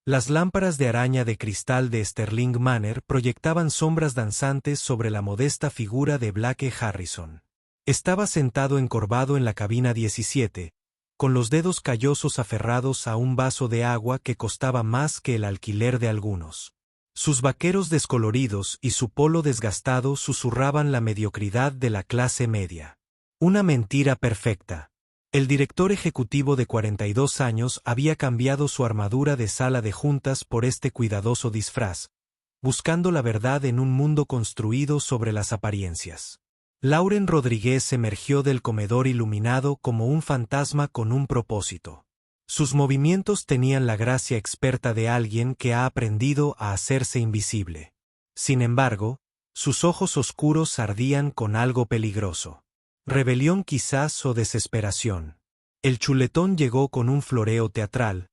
Las lámparas de araña de cristal de Sterling Manor proyectaban sombras danzantes sobre la modesta figura de Blake Harrison. Estaba sentado encorvado en la cabina 17, con los dedos callosos aferrados a un vaso de agua que costaba más que el alquiler de algunos. Sus vaqueros descoloridos y su polo desgastado susurraban la mediocridad de la clase media. Una mentira perfecta. El director ejecutivo de 42 años había cambiado su armadura de sala de juntas por este cuidadoso disfraz, buscando la verdad en un mundo construido sobre las apariencias. Lauren Rodríguez emergió del comedor iluminado como un fantasma con un propósito. Sus movimientos tenían la gracia experta de alguien que ha aprendido a hacerse invisible. Sin embargo, sus ojos oscuros ardían con algo peligroso. Rebelión quizás o desesperación. El chuletón llegó con un floreo teatral,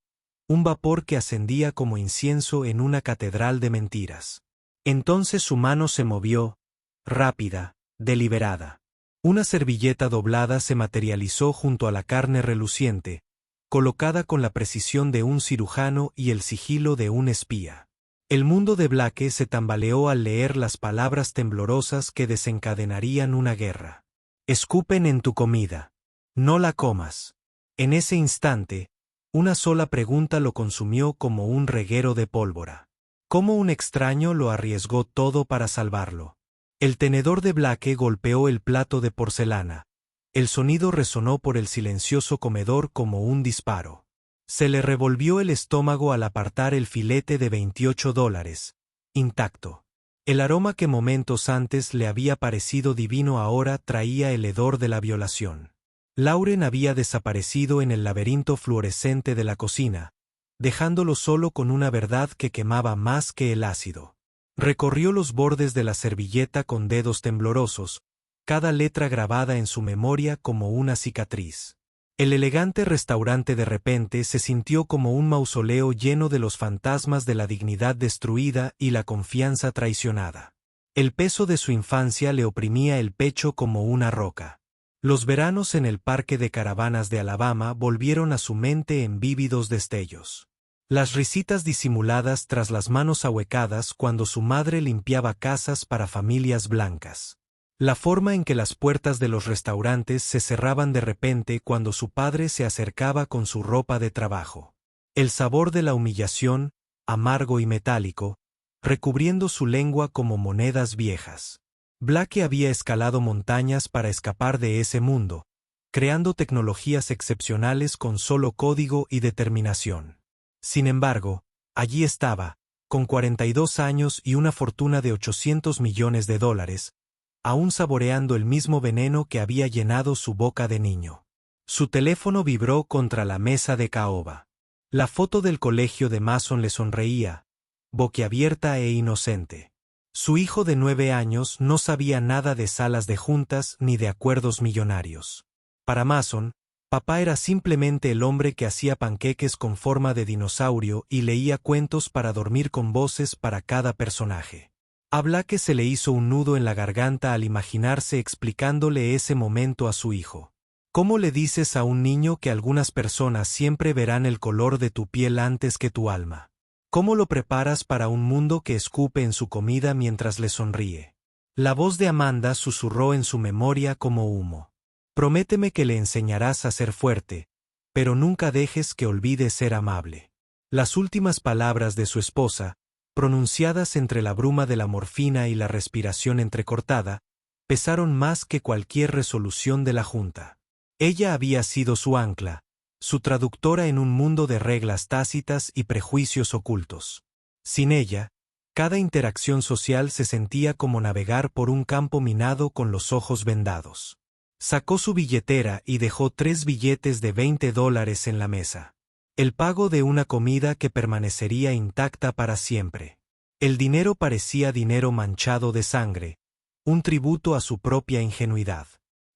un vapor que ascendía como incienso en una catedral de mentiras. Entonces su mano se movió, rápida, deliberada. Una servilleta doblada se materializó junto a la carne reluciente, colocada con la precisión de un cirujano y el sigilo de un espía. El mundo de Blake se tambaleó al leer las palabras temblorosas que desencadenarían una guerra. Escupen en tu comida. No la comas. En ese instante, una sola pregunta lo consumió como un reguero de pólvora. ¿Cómo un extraño lo arriesgó todo para salvarlo? El tenedor de Blake golpeó el plato de porcelana. El sonido resonó por el silencioso comedor como un disparo. Se le revolvió el estómago al apartar el filete de $28, intacto. El aroma que momentos antes le había parecido divino ahora traía el hedor de la violación. Lauren había desaparecido en el laberinto fluorescente de la cocina, dejándolo solo con una verdad que quemaba más que el ácido. Recorrió los bordes de la servilleta con dedos temblorosos, cada letra grabada en su memoria como una cicatriz. El elegante restaurante de repente se sintió como un mausoleo lleno de los fantasmas de la dignidad destruida y la confianza traicionada. El peso de su infancia le oprimía el pecho como una roca. Los veranos en el parque de caravanas de Alabama volvieron a su mente en vívidos destellos. Las risitas disimuladas tras las manos ahuecadas cuando su madre limpiaba casas para familias blancas. La forma en que las puertas de los restaurantes se cerraban de repente cuando su padre se acercaba con su ropa de trabajo. El sabor de la humillación, amargo y metálico, recubriendo su lengua como monedas viejas. Blake había escalado montañas para escapar de ese mundo, creando tecnologías excepcionales con solo código y determinación. Sin embargo, allí estaba, con 42 años y una fortuna de $800 millones, aún saboreando el mismo veneno que había llenado su boca de niño. Su teléfono vibró contra la mesa de caoba. La foto del colegio de Mason le sonreía, boquiabierta e inocente. Su hijo de 9 años no sabía nada de salas de juntas ni de acuerdos millonarios. Para Mason, papá era simplemente el hombre que hacía panqueques con forma de dinosaurio y leía cuentos para dormir con voces para cada personaje. A Blake se le hizo un nudo en la garganta al imaginarse explicándole ese momento a su hijo. ¿Cómo le dices a un niño que algunas personas siempre verán el color de tu piel antes que tu alma? ¿Cómo lo preparas para un mundo que escupe en su comida mientras le sonríe? La voz de Amanda susurró en su memoria como humo. Prométeme que le enseñarás a ser fuerte, pero nunca dejes que olvide ser amable. Las últimas palabras de su esposa, pronunciadas entre la bruma de la morfina y la respiración entrecortada, pesaron más que cualquier resolución de la junta. Ella había sido su ancla, su traductora en un mundo de reglas tácitas y prejuicios ocultos. Sin ella, cada interacción social se sentía como navegar por un campo minado con los ojos vendados. Sacó su billetera y dejó 3 billetes de $20 en la mesa. El pago de una comida que permanecería intacta para siempre. El dinero parecía dinero manchado de sangre, un tributo a su propia ingenuidad.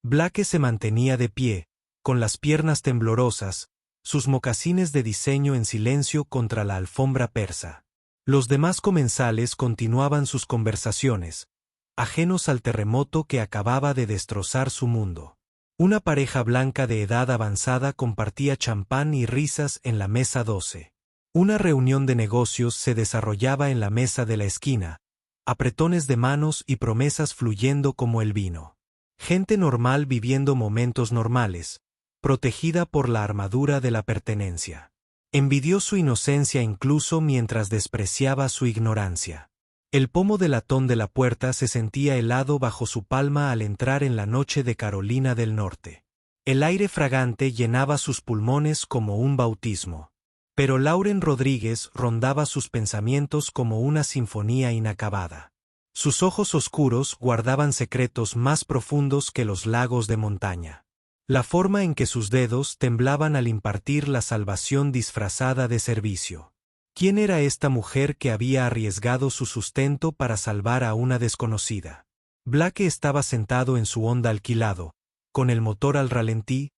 Blake se mantenía de pie, con las piernas temblorosas, sus mocasines de diseño en silencio contra la alfombra persa. Los demás comensales continuaban sus conversaciones, ajenos al terremoto que acababa de destrozar su mundo. Una pareja blanca de edad avanzada compartía champán y risas en la mesa 12. Una reunión de negocios se desarrollaba en la mesa de la esquina, apretones de manos y promesas fluyendo como el vino. Gente normal viviendo momentos normales, protegida por la armadura de la pertenencia. Envidió su inocencia incluso mientras despreciaba su ignorancia. El pomo de latón de la puerta se sentía helado bajo su palma al entrar en la noche de Carolina del Norte. El aire fragante llenaba sus pulmones como un bautismo. Pero Lauren Rodríguez rondaba sus pensamientos como una sinfonía inacabada. Sus ojos oscuros guardaban secretos más profundos que los lagos de montaña. La forma en que sus dedos temblaban al impartir la salvación disfrazada de servicio. ¿Quién era esta mujer que había arriesgado su sustento para salvar a una desconocida? Blake estaba sentado en su Honda alquilado, con el motor al ralentí,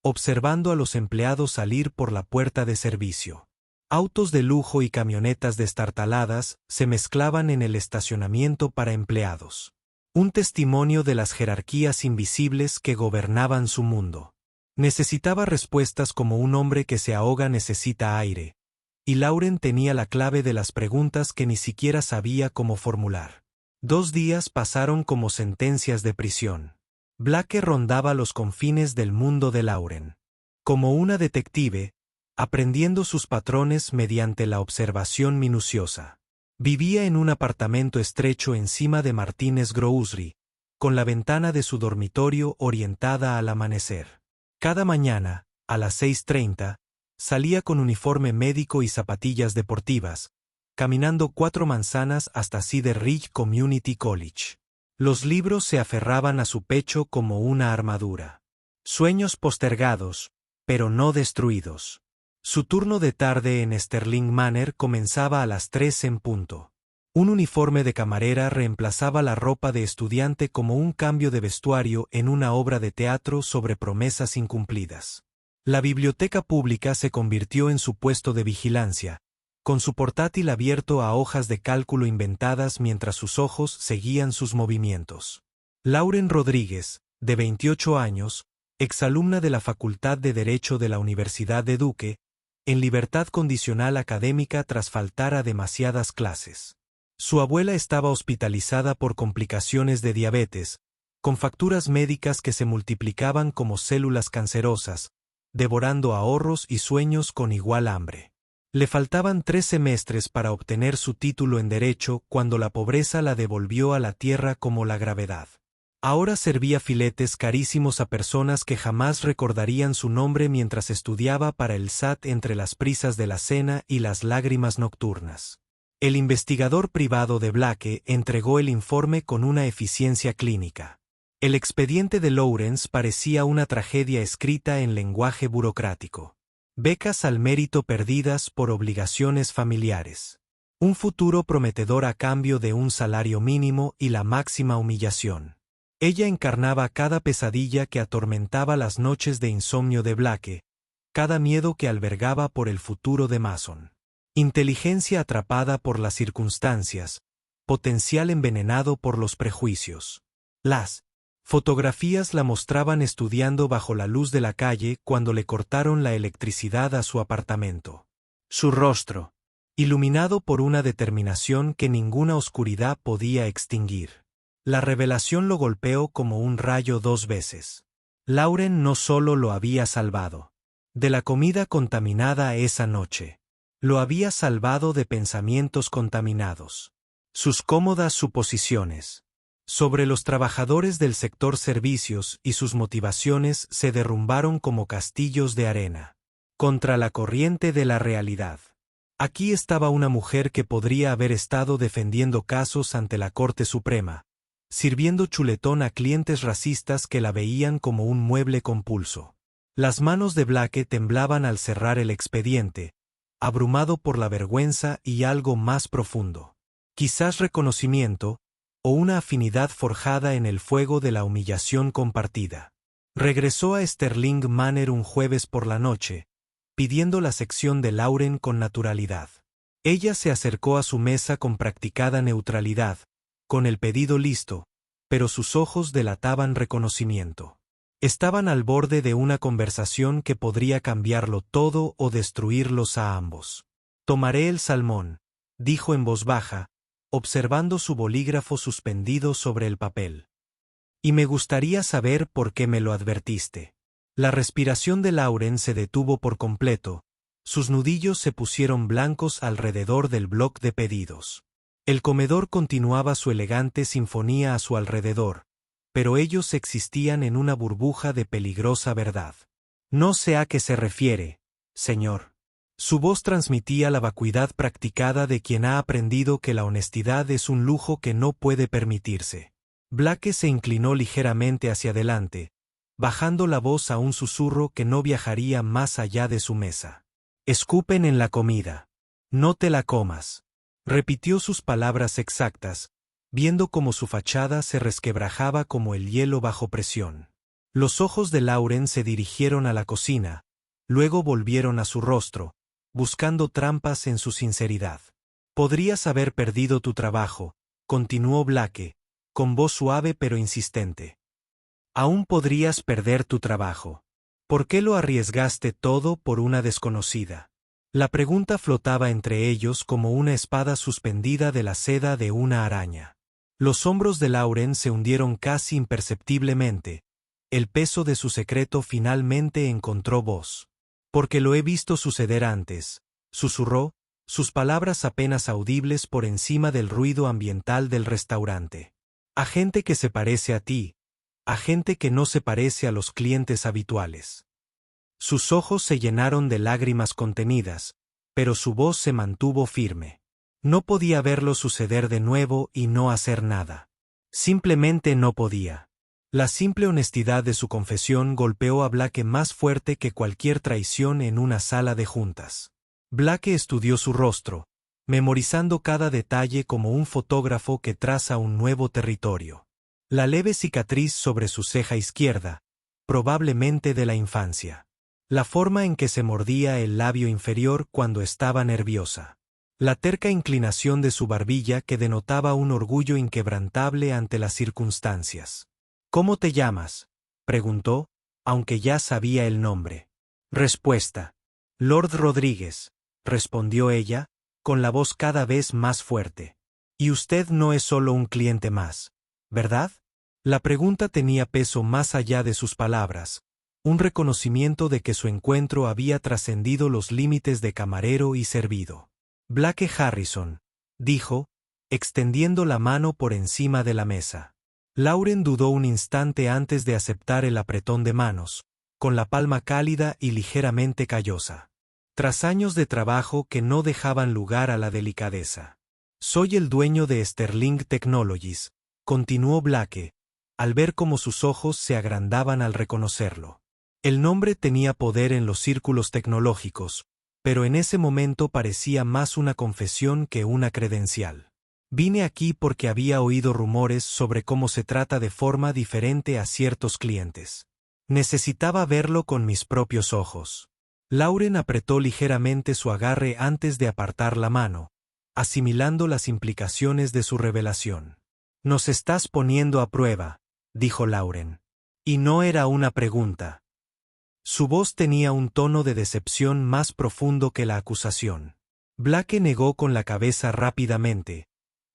observando a los empleados salir por la puerta de servicio. Autos de lujo y camionetas destartaladas se mezclaban en el estacionamiento para empleados. Un testimonio de las jerarquías invisibles que gobernaban su mundo. Necesitaba respuestas como un hombre que se ahoga necesita aire, y Lauren tenía la clave de las preguntas que ni siquiera sabía cómo formular. 2 días pasaron como sentencias de prisión. Blake rondaba los confines del mundo de Lauren. Como una detective, aprendiendo sus patrones mediante la observación minuciosa. Vivía en un apartamento estrecho encima de Martínez Grousry, con la ventana de su dormitorio orientada al amanecer. Cada mañana, a las 6:30, salía con uniforme médico y zapatillas deportivas, caminando 4 manzanas hasta Cedar Ridge Community College. Los libros se aferraban a su pecho como una armadura. Sueños postergados, pero no destruidos. Su turno de tarde en Sterling Manor comenzaba a las 3 en punto. Un uniforme de camarera reemplazaba la ropa de estudiante como un cambio de vestuario en una obra de teatro sobre promesas incumplidas. La biblioteca pública se convirtió en su puesto de vigilancia, con su portátil abierto a hojas de cálculo inventadas mientras sus ojos seguían sus movimientos. Lauren Rodríguez, de 28 años, exalumna de la Facultad de Derecho de la Universidad de Duke, en libertad condicional académica tras faltar a demasiadas clases. Su abuela estaba hospitalizada por complicaciones de diabetes, con facturas médicas que se multiplicaban como células cancerosas, devorando ahorros y sueños con igual hambre. Le faltaban 3 semestres para obtener su título en Derecho cuando la pobreza la devolvió a la tierra como la gravedad. Ahora servía filetes carísimos a personas que jamás recordarían su nombre mientras estudiaba para el SAT entre las prisas de la cena y las lágrimas nocturnas. El investigador privado de Blake entregó el informe con una eficiencia clínica. El expediente de Lawrence parecía una tragedia escrita en lenguaje burocrático. Becas al mérito perdidas por obligaciones familiares. Un futuro prometedor a cambio de un salario mínimo y la máxima humillación. Ella encarnaba cada pesadilla que atormentaba las noches de insomnio de Blake, cada miedo que albergaba por el futuro de Mason. Inteligencia atrapada por las circunstancias, potencial envenenado por los prejuicios. Las fotografías la mostraban estudiando bajo la luz de la calle cuando le cortaron la electricidad a su apartamento. Su rostro, iluminado por una determinación que ninguna oscuridad podía extinguir. La revelación lo golpeó como un rayo 2 veces. Lauren no solo lo había salvado de la comida contaminada esa noche, lo había salvado de pensamientos contaminados. Sus cómodas suposiciones sobre los trabajadores del sector servicios y sus motivaciones se derrumbaron como castillos de arena, contra la corriente de la realidad. Aquí estaba una mujer que podría haber estado defendiendo casos ante la Corte Suprema, sirviendo chuletón a clientes racistas que la veían como un mueble compulso. Las manos de Blake temblaban al cerrar el expediente, abrumado por la vergüenza y algo más profundo. Quizás reconocimiento, o una afinidad forjada en el fuego de la humillación compartida. Regresó a Sterling Manor un jueves por la noche, pidiendo la sección de Lauren con naturalidad. Ella se acercó a su mesa con practicada neutralidad, con el pedido listo, pero sus ojos delataban reconocimiento. Estaban al borde de una conversación que podría cambiarlo todo o destruirlos a ambos. Tomaré el salmón, dijo en voz baja, observando su bolígrafo suspendido sobre el papel. Y me gustaría saber por qué me lo advertiste. La respiración de Lauren se detuvo por completo, sus nudillos se pusieron blancos alrededor del bloc de pedidos. El comedor continuaba su elegante sinfonía a su alrededor, pero ellos existían en una burbuja de peligrosa verdad. No sé a qué se refiere, señor. Su voz transmitía la vacuidad practicada de quien ha aprendido que la honestidad es un lujo que no puede permitirse. Blake se inclinó ligeramente hacia adelante, bajando la voz a un susurro que no viajaría más allá de su mesa. Escupen en la comida. No te la comas. Repitió sus palabras exactas, viendo cómo su fachada se resquebrajaba como el hielo bajo presión. Los ojos de Lauren se dirigieron a la cocina, luego volvieron a su rostro, buscando trampas en su sinceridad. Podrías haber perdido tu trabajo, continuó Blake, con voz suave pero insistente. Aún podrías perder tu trabajo. ¿Por qué lo arriesgaste todo por una desconocida? La pregunta flotaba entre ellos como una espada suspendida de la seda de una araña. Los hombros de Lauren se hundieron casi imperceptiblemente. El peso de su secreto finalmente encontró voz. Porque lo he visto suceder antes, susurró, sus palabras apenas audibles por encima del ruido ambiental del restaurante. A gente que se parece a ti, a gente que no se parece a los clientes habituales. Sus ojos se llenaron de lágrimas contenidas, pero su voz se mantuvo firme. No podía verlo suceder de nuevo y no hacer nada. Simplemente no podía. La simple honestidad de su confesión golpeó a Blake más fuerte que cualquier traición en una sala de juntas. Blake estudió su rostro, memorizando cada detalle como un fotógrafo que traza un nuevo territorio. La leve cicatriz sobre su ceja izquierda, probablemente de la infancia. La forma en que se mordía el labio inferior cuando estaba nerviosa. La terca inclinación de su barbilla que denotaba un orgullo inquebrantable ante las circunstancias. ¿Cómo te llamas?, preguntó, aunque ya sabía el nombre. Respuesta. Lord Rodríguez, respondió ella, con la voz cada vez más fuerte. Y usted no es solo un cliente más, ¿verdad? La pregunta tenía peso más allá de sus palabras, un reconocimiento de que su encuentro había trascendido los límites de camarero y servido. Blake Harrison, dijo, extendiendo la mano por encima de la mesa. Lauren dudó un instante antes de aceptar el apretón de manos, con la palma cálida y ligeramente callosa. Tras años de trabajo que no dejaban lugar a la delicadeza. Soy el dueño de Sterling Technologies, continuó Blake, al ver cómo sus ojos se agrandaban al reconocerlo. El nombre tenía poder en los círculos tecnológicos, pero en ese momento parecía más una confesión que una credencial. Vine aquí porque había oído rumores sobre cómo se trata de forma diferente a ciertos clientes. Necesitaba verlo con mis propios ojos. Lauren apretó ligeramente su agarre antes de apartar la mano, asimilando las implicaciones de su revelación. Nos estás poniendo a prueba, dijo Lauren. Y no era una pregunta. Su voz tenía un tono de decepción más profundo que la acusación. Blake negó con la cabeza rápidamente,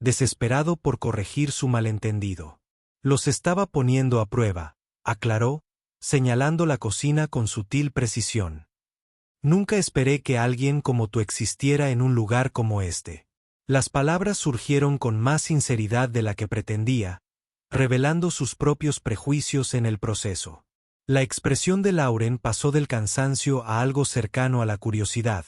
desesperado por corregir su malentendido. Los estaba poniendo a prueba, aclaró, señalando la cocina con sutil precisión. Nunca esperé que alguien como tú existiera en un lugar como este. Las palabras surgieron con más sinceridad de la que pretendía, revelando sus propios prejuicios en el proceso. La expresión de Lauren pasó del cansancio a algo cercano a la curiosidad,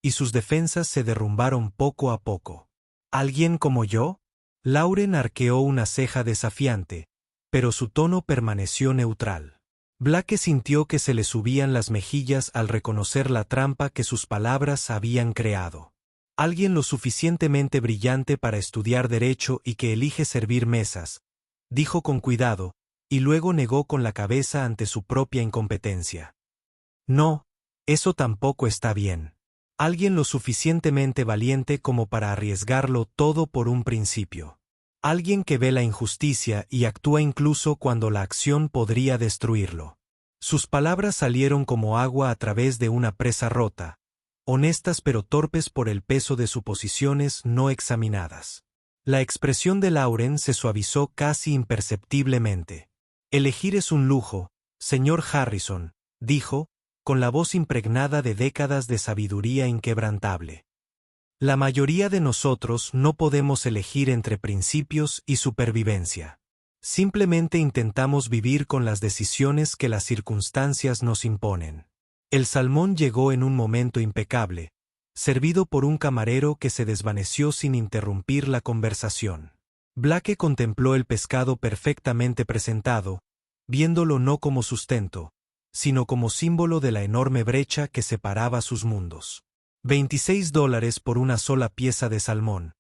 y sus defensas se derrumbaron poco a poco. ¿Alguien como yo? Lauren arqueó una ceja desafiante, pero su tono permaneció neutral. Blake sintió que se le subían las mejillas al reconocer la trampa que sus palabras habían creado. Alguien lo suficientemente brillante para estudiar derecho y que elige servir mesas, dijo con cuidado, y luego negó con la cabeza ante su propia incompetencia. No, eso tampoco está bien. Alguien lo suficientemente valiente como para arriesgarlo todo por un principio. Alguien que ve la injusticia y actúa incluso cuando la acción podría destruirlo. Sus palabras salieron como agua a través de una presa rota, honestas pero torpes por el peso de suposiciones no examinadas. La expresión de Lauren se suavizó casi imperceptiblemente. Elegir es un lujo, señor Harrison, dijo, con la voz impregnada de décadas de sabiduría inquebrantable. La mayoría de nosotros no podemos elegir entre principios y supervivencia. Simplemente intentamos vivir con las decisiones que las circunstancias nos imponen. El salmón llegó en un momento impecable, servido por un camarero que se desvaneció sin interrumpir la conversación. Blake contempló el pescado perfectamente presentado, viéndolo no como sustento, sino como símbolo de la enorme brecha que separaba sus mundos. $26 por una sola pieza de salmón,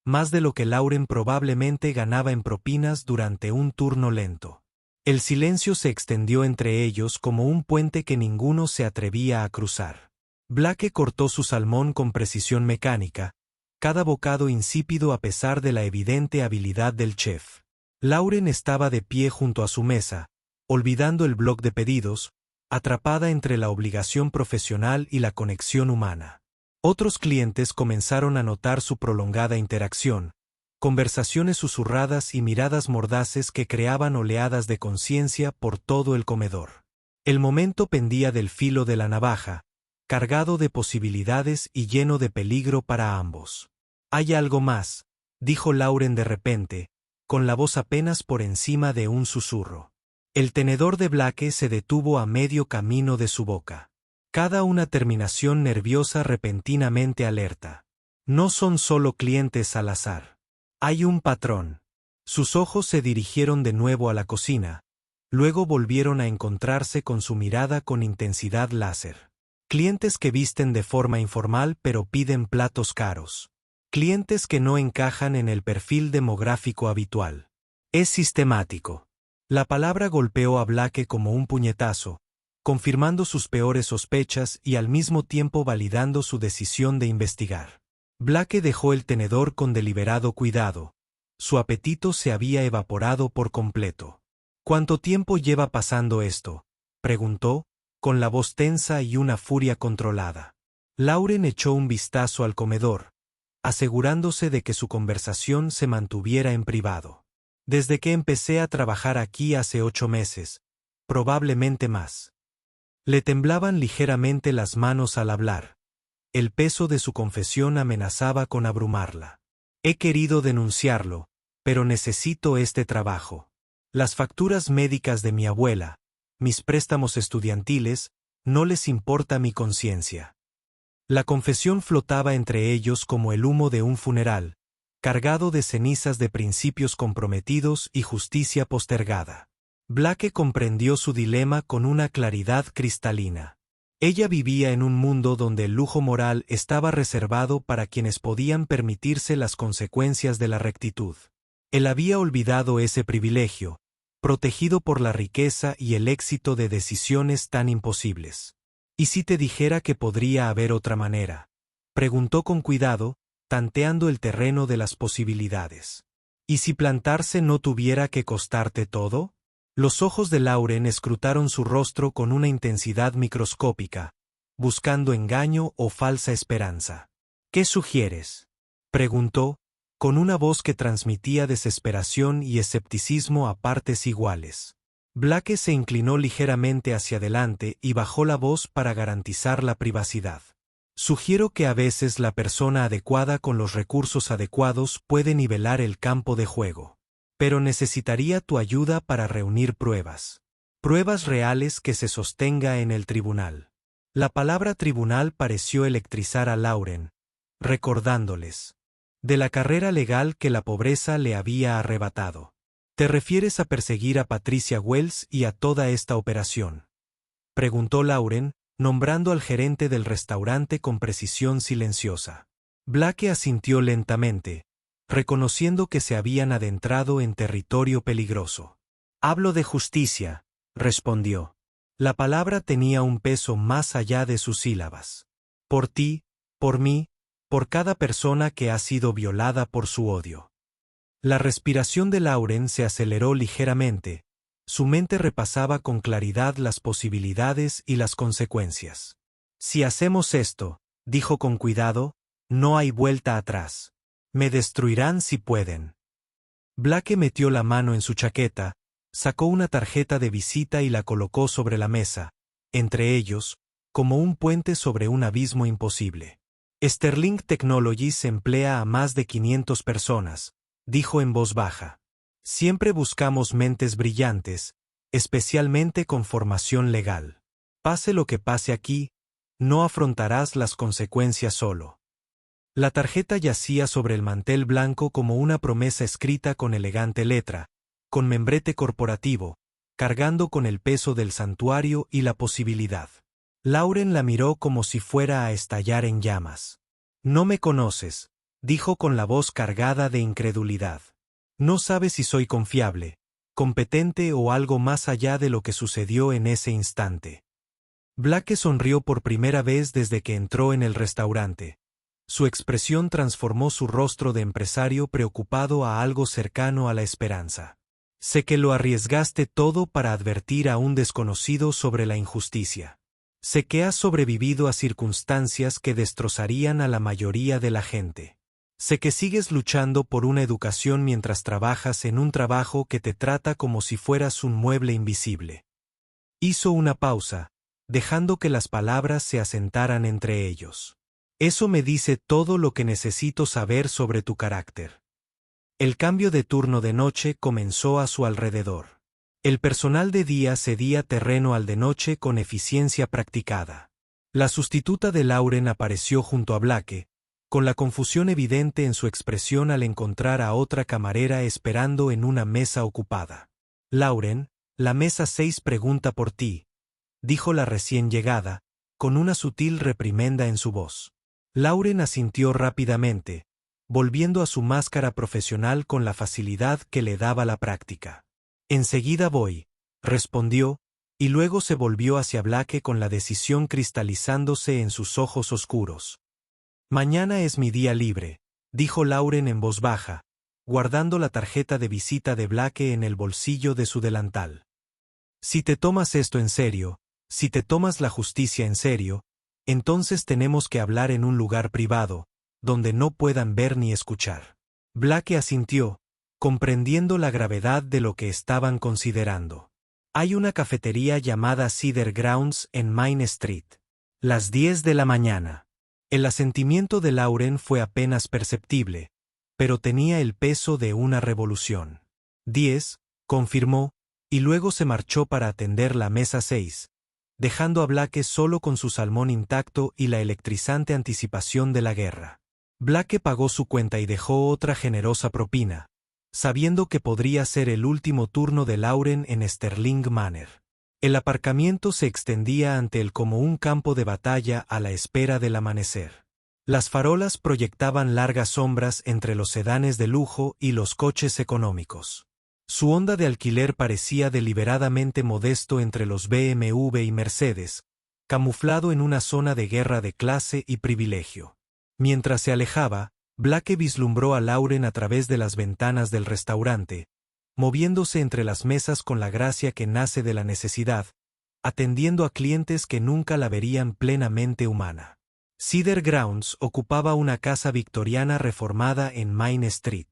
más de lo que Lauren probablemente ganaba en propinas durante un turno lento. El silencio se extendió entre ellos como un puente que ninguno se atrevía a cruzar. Blake cortó su salmón con precisión mecánica, cada bocado insípido a pesar de la evidente habilidad del chef. Lauren estaba de pie junto a su mesa, olvidando el bloc de pedidos, atrapada entre la obligación profesional y la conexión humana. Otros clientes comenzaron a notar su prolongada interacción, conversaciones susurradas y miradas mordaces que creaban oleadas de conciencia por todo el comedor. El momento pendía del filo de la navaja, cargado de posibilidades y lleno de peligro para ambos. «Hay algo más», dijo Lauren de repente, con la voz apenas por encima de un susurro. El tenedor de Blake se detuvo a medio camino de su boca. Cada una terminación nerviosa repentinamente alerta. No son solo clientes al azar. Hay un patrón. Sus ojos se dirigieron de nuevo a la cocina, luego volvieron a encontrarse con su mirada con intensidad láser. Clientes que visten de forma informal pero piden platos caros. Clientes que no encajan en el perfil demográfico habitual. Es sistemático. La palabra golpeó a Blake como un puñetazo, confirmando sus peores sospechas y al mismo tiempo validando su decisión de investigar. Blake dejó el tenedor con deliberado cuidado. Su apetito se había evaporado por completo. ¿Cuánto tiempo lleva pasando esto?, preguntó, con la voz tensa y una furia controlada. Lauren echó un vistazo al comedor, asegurándose de que su conversación se mantuviera en privado. Desde que empecé a trabajar aquí hace 8 meses, probablemente más. Le temblaban ligeramente las manos al hablar. El peso de su confesión amenazaba con abrumarla. He querido denunciarlo, pero necesito este trabajo. Las facturas médicas de mi abuela, mis préstamos estudiantiles, no les importa mi conciencia. La confesión flotaba entre ellos como el humo de un funeral, cargado de cenizas de principios comprometidos y justicia postergada. Blake comprendió su dilema con una claridad cristalina. Ella vivía en un mundo donde el lujo moral estaba reservado para quienes podían permitirse las consecuencias de la rectitud. Él había olvidado ese privilegio, protegido por la riqueza y el éxito de decisiones tan imposibles. ¿Y si te dijera que podría haber otra manera?, preguntó con cuidado, tanteando el terreno de las posibilidades. ¿Y si plantarse no tuviera que costarte todo? Los ojos de Lauren escrutaron su rostro con una intensidad microscópica, buscando engaño o falsa esperanza. ¿Qué sugieres?, preguntó, con una voz que transmitía desesperación y escepticismo a partes iguales. Blake se inclinó ligeramente hacia adelante y bajó la voz para garantizar la privacidad. Sugiero que a veces la persona adecuada con los recursos adecuados puede nivelar el campo de juego. Pero necesitaría tu ayuda para reunir pruebas. Pruebas reales que se sostenga en el tribunal. La palabra tribunal pareció electrizar a Lauren, recordándoles de la carrera legal que la pobreza le había arrebatado. ¿Te refieres a perseguir a Patricia Wells y a toda esta operación?, preguntó Lauren, nombrando al gerente del restaurante con precisión silenciosa. Blake asintió lentamente, reconociendo que se habían adentrado en territorio peligroso. Hablo de justicia, respondió. La palabra tenía un peso más allá de sus sílabas. Por ti, por mí, por cada persona que ha sido violada por su odio. La respiración de Lauren se aceleró ligeramente, su mente repasaba con claridad las posibilidades y las consecuencias. Si hacemos esto, dijo con cuidado, no hay vuelta atrás. Me destruirán si pueden. Blake metió la mano en su chaqueta, sacó una tarjeta de visita y la colocó sobre la mesa, entre ellos, como un puente sobre un abismo imposible. Sterling Technologies emplea a más de 500 personas, dijo en voz baja. Siempre buscamos mentes brillantes, especialmente con formación legal. Pase lo que pase aquí, no afrontarás las consecuencias solo. La tarjeta yacía sobre el mantel blanco como una promesa escrita con elegante letra, con membrete corporativo, cargando con el peso del santuario y la posibilidad. Lauren la miró como si fuera a estallar en llamas. No me conoces, dijo con la voz cargada de incredulidad. No sabes si soy confiable, competente o algo más allá de lo que sucedió en ese instante. Blake sonrió por primera vez desde que entró en el restaurante. Su expresión transformó su rostro de empresario preocupado a algo cercano a la esperanza. Sé que lo arriesgaste todo para advertir a un desconocido sobre la injusticia. Sé que has sobrevivido a circunstancias que destrozarían a la mayoría de la gente. Sé que sigues luchando por una educación mientras trabajas en un trabajo que te trata como si fueras un mueble invisible. Hizo una pausa, dejando que las palabras se asentaran entre ellos. Eso me dice todo lo que necesito saber sobre tu carácter. El cambio de turno de noche comenzó a su alrededor. El personal de día cedía terreno al de noche con eficiencia practicada. La sustituta de Lauren apareció junto a Blake, con la confusión evidente en su expresión al encontrar a otra camarera esperando en una mesa ocupada. Lauren, la mesa 6 pregunta por ti, dijo la recién llegada, con una sutil reprimenda en su voz. Lauren asintió rápidamente, volviendo a su máscara profesional con la facilidad que le daba la práctica. Enseguida voy, respondió, y luego se volvió hacia Blake con la decisión cristalizándose en sus ojos oscuros. Mañana es mi día libre, dijo Lauren en voz baja, guardando la tarjeta de visita de Blake en el bolsillo de su delantal. Si te tomas esto en serio, si te tomas la justicia en serio, entonces tenemos que hablar en un lugar privado, donde no puedan ver ni escuchar. Blake asintió, comprendiendo la gravedad de lo que estaban considerando. Hay una cafetería llamada Cedar Grounds en Main Street. Las 10 de la mañana. El asentimiento de Lauren fue apenas perceptible, pero tenía el peso de una revolución. 10, confirmó, y luego se marchó para atender la mesa 6, dejando a Blake solo con su salmón intacto y la electrizante anticipación de la guerra. Blake pagó su cuenta y dejó otra generosa propina, sabiendo que podría ser el último turno de Lauren en Sterling Manor. El aparcamiento se extendía ante él como un campo de batalla a la espera del amanecer. Las farolas proyectaban largas sombras entre los sedanes de lujo y los coches económicos. Su onda de alquiler parecía deliberadamente modesto entre los BMW y Mercedes, camuflado en una zona de guerra de clase y privilegio. Mientras se alejaba, Blake vislumbró a Lauren a través de las ventanas del restaurante, moviéndose entre las mesas con la gracia que nace de la necesidad, atendiendo a clientes que nunca la verían plenamente humana. Cedar Grounds ocupaba una casa victoriana reformada en Main Street.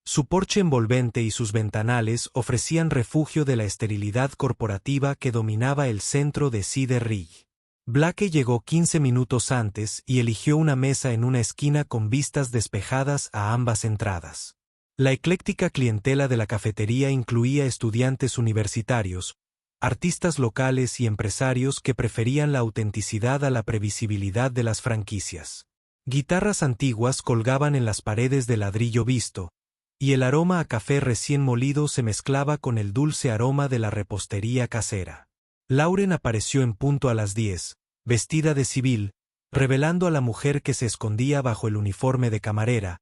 Su porche envolvente y sus ventanales ofrecían refugio de la esterilidad corporativa que dominaba el centro de Cedar Ridge. Blake llegó 15 minutos antes y eligió una mesa en una esquina con vistas despejadas a ambas entradas. La ecléctica clientela de la cafetería incluía estudiantes universitarios, artistas locales y empresarios que preferían la autenticidad a la previsibilidad de las franquicias. Guitarras antiguas colgaban en las paredes de ladrillo visto, y el aroma a café recién molido se mezclaba con el dulce aroma de la repostería casera. Lauren apareció en punto a las 10, vestida de civil, revelando a la mujer que se escondía bajo el uniforme de camarera,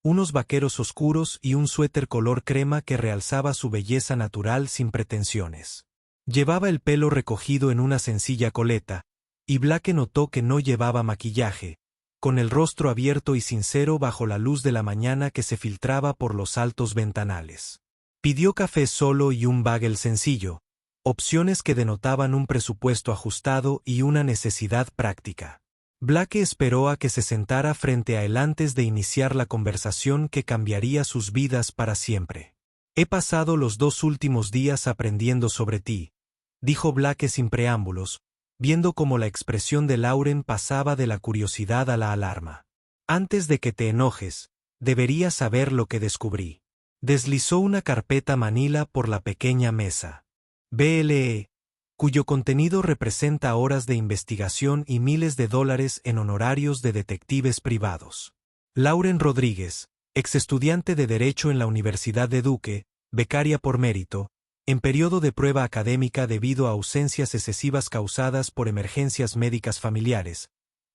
unos vaqueros oscuros y un suéter color crema que realzaba su belleza natural sin pretensiones. Llevaba el pelo recogido en una sencilla coleta, y Blake notó que no llevaba maquillaje, con el rostro abierto y sincero bajo la luz de la mañana que se filtraba por los altos ventanales. Pidió café solo y un bagel sencillo, opciones que denotaban un presupuesto ajustado y una necesidad práctica. Blake esperó a que se sentara frente a él antes de iniciar la conversación que cambiaría sus vidas para siempre. He pasado los 2 últimos días aprendiendo sobre ti, dijo Blake sin preámbulos, viendo cómo la expresión de Lauren pasaba de la curiosidad a la alarma. Antes de que te enojes, deberías saber lo que descubrí. Deslizó una carpeta manila por la pequeña mesa. BLE, cuyo contenido representa horas de investigación y miles de dólares en honorarios de detectives privados. Lauren Rodríguez, ex estudiante de Derecho en la Universidad de Duke, becaria por mérito, en periodo de prueba académica debido a ausencias excesivas causadas por emergencias médicas familiares,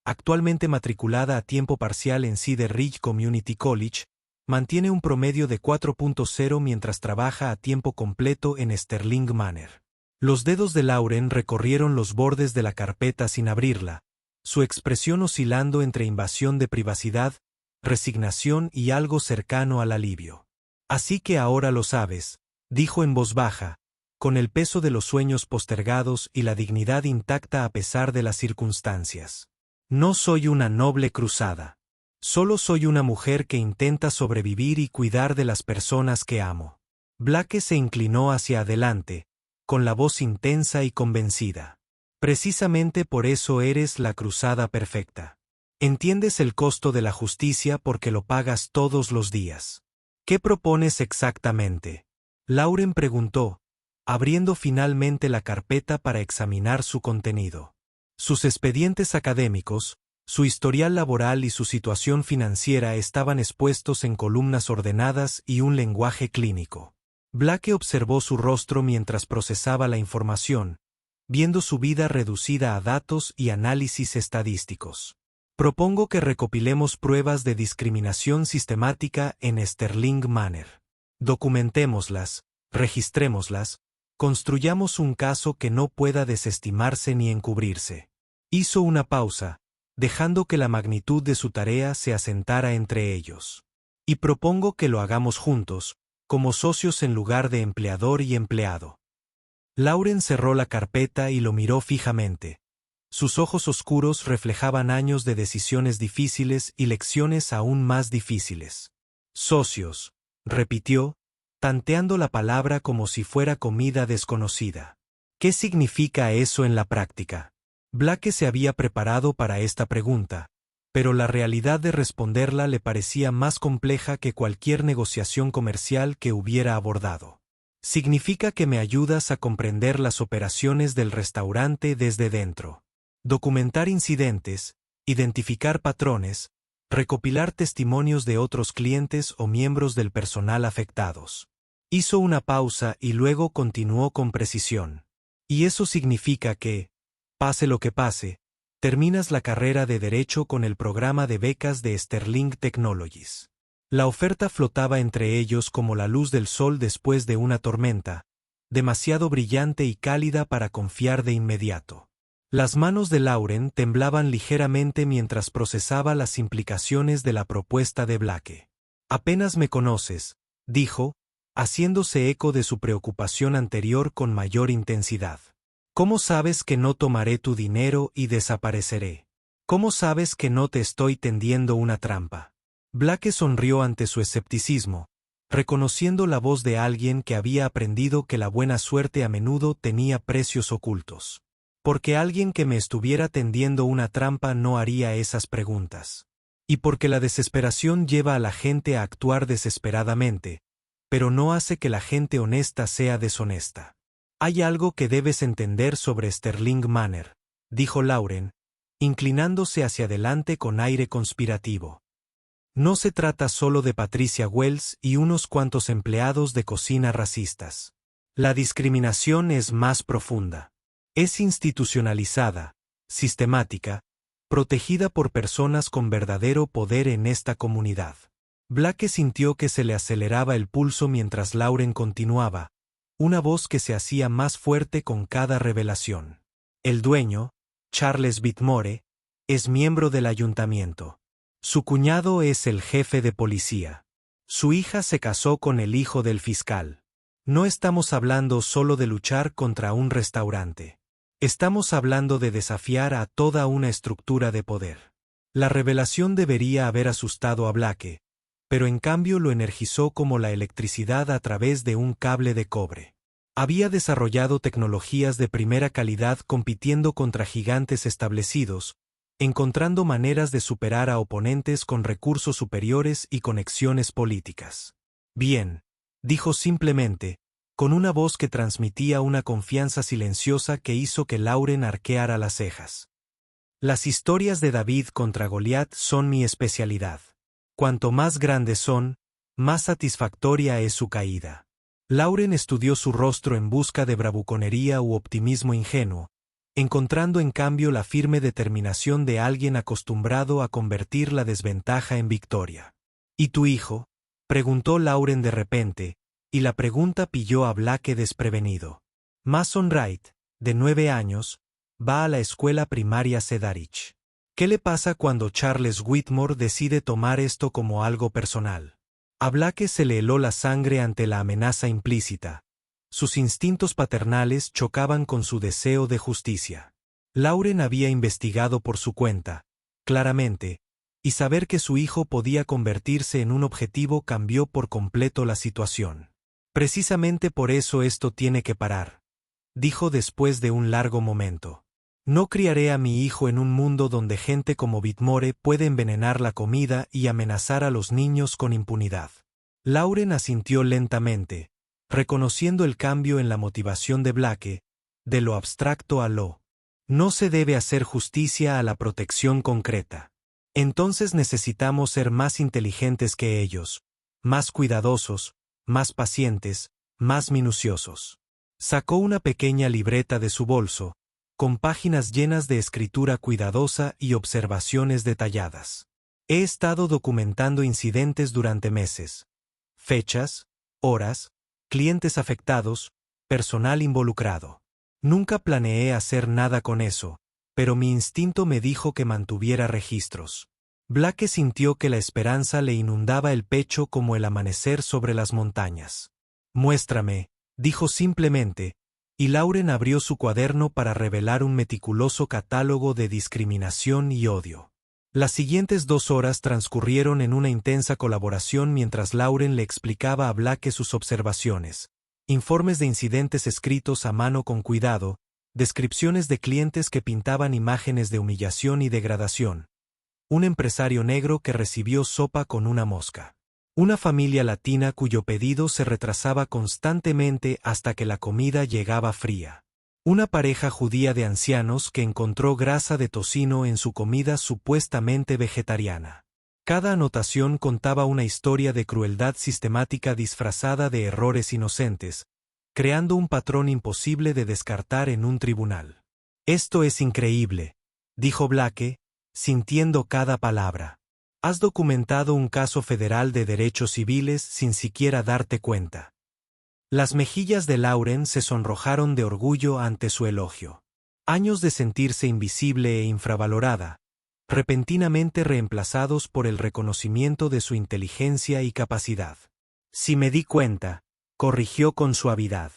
actualmente matriculada a tiempo parcial en Cedar Ridge Community College, mantiene un promedio de 4.0 mientras trabaja a tiempo completo en Sterling Manor. Los dedos de Lauren recorrieron los bordes de la carpeta sin abrirla, su expresión oscilando entre invasión de privacidad, resignación y algo cercano al alivio. Así que ahora lo sabes, dijo en voz baja, con el peso de los sueños postergados y la dignidad intacta a pesar de las circunstancias. No soy una noble cruzada. Solo soy una mujer que intenta sobrevivir y cuidar de las personas que amo. Blake se inclinó hacia adelante, con la voz intensa y convencida. Precisamente por eso eres la cruzada perfecta. Entiendes el costo de la justicia porque lo pagas todos los días. ¿Qué propones exactamente? Lauren preguntó, abriendo finalmente la carpeta para examinar su contenido. Sus expedientes académicos, su historial laboral y su situación financiera estaban expuestos en columnas ordenadas y un lenguaje clínico. Blake observó su rostro mientras procesaba la información, viendo su vida reducida a datos y análisis estadísticos. Propongo que recopilemos pruebas de discriminación sistemática en Sterling Manor. Documentémoslas, registrémoslas, construyamos un caso que no pueda desestimarse ni encubrirse. Hizo una pausa, dejando que la magnitud de su tarea se asentara entre ellos. Y propongo que lo hagamos juntos, como socios en lugar de empleador y empleado. Lauren cerró la carpeta y lo miró fijamente. Sus ojos oscuros reflejaban años de decisiones difíciles y lecciones aún más difíciles. Socios, repitió, tanteando la palabra como si fuera comida desconocida. ¿Qué significa eso en la práctica? Blake se había preparado para esta pregunta, pero la realidad de responderla le parecía más compleja que cualquier negociación comercial que hubiera abordado. Significa que me ayudas a comprender las operaciones del restaurante desde dentro. Documentar incidentes, identificar patrones, recopilar testimonios de otros clientes o miembros del personal afectados. Hizo una pausa y luego continuó con precisión. Y eso significa que, pase lo que pase, terminas la carrera de Derecho con el programa de becas de Sterling Technologies. La oferta flotaba entre ellos como la luz del sol después de una tormenta, demasiado brillante y cálida para confiar de inmediato. Las manos de Lauren temblaban ligeramente mientras procesaba las implicaciones de la propuesta de Blake. Apenas me conoces, dijo, haciéndose eco de su preocupación anterior con mayor intensidad. ¿Cómo sabes que no tomaré tu dinero y desapareceré? ¿Cómo sabes que no te estoy tendiendo una trampa? Blake sonrió ante su escepticismo, reconociendo la voz de alguien que había aprendido que la buena suerte a menudo tenía precios ocultos. Porque alguien que me estuviera tendiendo una trampa no haría esas preguntas. Y porque la desesperación lleva a la gente a actuar desesperadamente, pero no hace que la gente honesta sea deshonesta. Hay algo que debes entender sobre Sterling Manor, dijo Lauren, inclinándose hacia adelante con aire conspirativo. No se trata solo de Patricia Wells y unos cuantos empleados de cocina racistas. La discriminación es más profunda. Es institucionalizada, sistemática, protegida por personas con verdadero poder en esta comunidad. Blake sintió que se le aceleraba el pulso mientras Lauren continuaba, una voz que se hacía más fuerte con cada revelación. El dueño, Charles Whitmore, es miembro del ayuntamiento. Su cuñado es el jefe de policía. Su hija se casó con el hijo del fiscal. No estamos hablando solo de luchar contra un restaurante. Estamos hablando de desafiar a toda una estructura de poder. La revelación debería haber asustado a Blake, pero en cambio lo energizó como la electricidad a través de un cable de cobre. Había desarrollado tecnologías de primera calidad compitiendo contra gigantes establecidos, encontrando maneras de superar a oponentes con recursos superiores y conexiones políticas. Bien, dijo simplemente, con una voz que transmitía una confianza silenciosa que hizo que Lauren arqueara las cejas. Las historias de David contra Goliat son mi especialidad. Cuanto más grandes son, más satisfactoria es su caída. Lauren estudió su rostro en busca de bravuconería u optimismo ingenuo, encontrando en cambio la firme determinación de alguien acostumbrado a convertir la desventaja en victoria. ¿Y tu hijo?, preguntó Lauren de repente, y la pregunta pilló a Blake desprevenido. Mason Wright, de 9 años, va a la escuela primaria Cedarich. ¿Qué le pasa cuando Charles Whitmore decide tomar esto como algo personal? A Blake se le heló la sangre ante la amenaza implícita. Sus instintos paternales chocaban con su deseo de justicia. Lauren había investigado por su cuenta, claramente, y saber que su hijo podía convertirse en un objetivo cambió por completo la situación. Precisamente por eso esto tiene que parar, dijo después de un largo momento. No criaré a mi hijo en un mundo donde gente como Whitmore puede envenenar la comida y amenazar a los niños con impunidad. Lauren asintió lentamente, reconociendo el cambio en la motivación de Blake, de lo abstracto a lo. No se debe hacer justicia a la protección concreta. Entonces necesitamos ser más inteligentes que ellos, más cuidadosos, más pacientes, más minuciosos. Sacó una pequeña libreta de su bolso, con páginas llenas de escritura cuidadosa y observaciones detalladas. He estado documentando incidentes durante meses. Fechas, horas, clientes afectados, personal involucrado. Nunca planeé hacer nada con eso, pero mi instinto me dijo que mantuviera registros. Blake sintió que la esperanza le inundaba el pecho como el amanecer sobre las montañas. Muéstrame, dijo simplemente, y Lauren abrió su cuaderno para revelar un meticuloso catálogo de discriminación y odio. Las siguientes 2 horas transcurrieron en una intensa colaboración mientras Lauren le explicaba a Blake sus observaciones, informes de incidentes escritos a mano con cuidado, descripciones de clientes que pintaban imágenes de humillación y degradación, un empresario negro que recibió sopa con una mosca. Una familia latina cuyo pedido se retrasaba constantemente hasta que la comida llegaba fría. Una pareja judía de ancianos que encontró grasa de tocino en su comida supuestamente vegetariana. Cada anotación contaba una historia de crueldad sistemática disfrazada de errores inocentes, creando un patrón imposible de descartar en un tribunal. Esto es increíble, dijo Blake, sintiendo cada palabra. Has documentado un caso federal de derechos civiles sin siquiera darte cuenta. Las mejillas de Lauren se sonrojaron de orgullo ante su elogio. Años de sentirse invisible e infravalorada, repentinamente reemplazados por el reconocimiento de su inteligencia y capacidad. Si me di cuenta, corrigió con suavidad.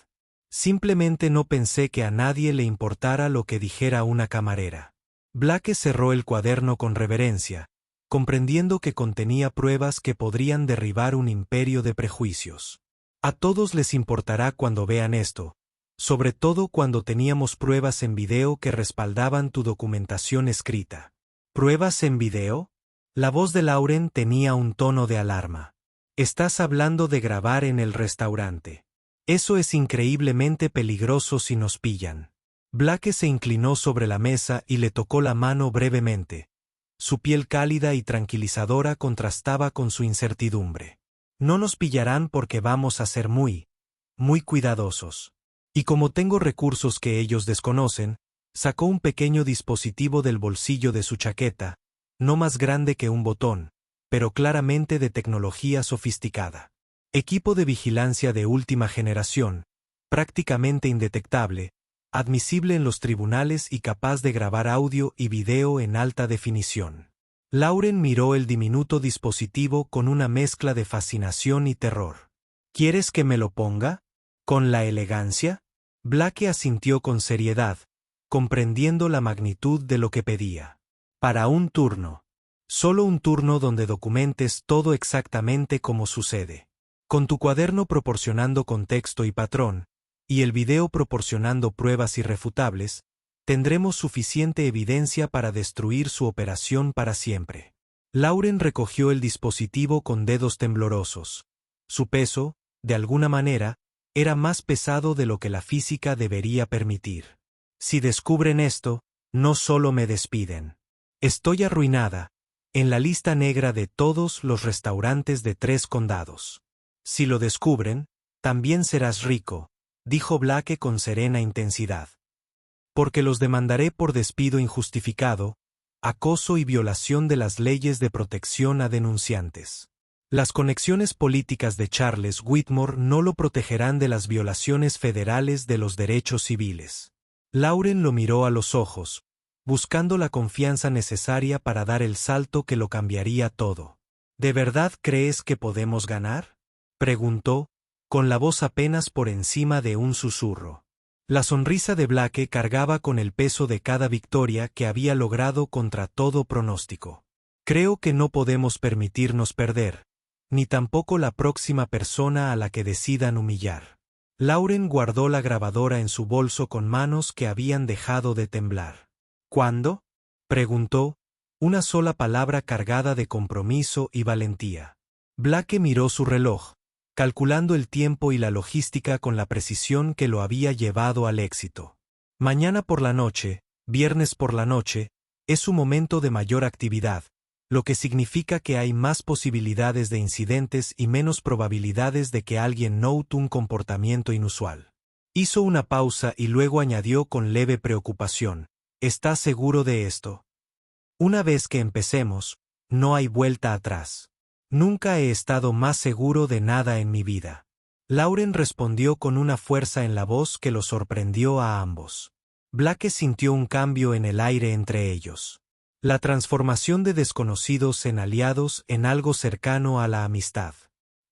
Simplemente no pensé que a nadie le importara lo que dijera una camarera. Blake cerró el cuaderno con reverencia, comprendiendo que contenía pruebas que podrían derribar un imperio de prejuicios. A todos les importará cuando vean esto, sobre todo cuando teníamos pruebas en video que respaldaban tu documentación escrita. ¿Pruebas en video? La voz de Lauren tenía un tono de alarma. Estás hablando de grabar en el restaurante. Eso es increíblemente peligroso si nos pillan. Blake se inclinó sobre la mesa y le tocó la mano brevemente. Su piel cálida y tranquilizadora contrastaba con su incertidumbre. No nos pillarán porque vamos a ser muy cuidadosos. Y como tengo recursos que ellos desconocen, sacó un pequeño dispositivo del bolsillo de su chaqueta, no más grande que un botón, pero claramente de tecnología sofisticada. Equipo de vigilancia de última generación, prácticamente indetectable, admisible en los tribunales y capaz de grabar audio y video en alta definición. Lauren miró el diminuto dispositivo con una mezcla de fascinación y terror. ¿Quieres que me lo ponga? ¿Con la elegancia? Blake asintió con seriedad, comprendiendo la magnitud de lo que pedía. Para un turno. Solo un turno donde documentes todo exactamente como sucede. Con tu cuaderno proporcionando contexto y patrón, y el video proporcionando pruebas irrefutables, tendremos suficiente evidencia para destruir su operación para siempre. Lauren recogió el dispositivo con dedos temblorosos. Su peso, de alguna manera, era más pesado de lo que la física debería permitir. Si descubren esto, no solo me despiden. Estoy arruinada, en la lista negra de todos los restaurantes de 3 condados. Si lo descubren, también serás rico, dijo Blake con serena intensidad. Porque los demandaré por despido injustificado, acoso y violación de las leyes de protección a denunciantes. Las conexiones políticas de Charles Whitmore no lo protegerán de las violaciones federales de los derechos civiles. Lauren lo miró a los ojos, buscando la confianza necesaria para dar el salto que lo cambiaría todo. ¿De verdad crees que podemos ganar?, preguntó, con la voz apenas por encima de un susurro. La sonrisa de Blake cargaba con el peso de cada victoria que había logrado contra todo pronóstico. Creo que no podemos permitirnos perder, ni tampoco la próxima persona a la que decidan humillar. Lauren guardó la grabadora en su bolso con manos que habían dejado de temblar. ¿Cuándo?, preguntó, una sola palabra cargada de compromiso y valentía. Blake miró su reloj, calculando el tiempo y la logística con la precisión que lo había llevado al éxito. Mañana por la noche, viernes por la noche, es su momento de mayor actividad, lo que significa que hay más posibilidades de incidentes y menos probabilidades de que alguien note un comportamiento inusual. Hizo una pausa y luego añadió con leve preocupación, ¿estás seguro de esto? Una vez que empecemos, no hay vuelta atrás. Nunca he estado más seguro de nada en mi vida. Lauren respondió con una fuerza en la voz que lo sorprendió a ambos. Blake sintió un cambio en el aire entre ellos. La transformación de desconocidos en aliados en algo cercano a la amistad.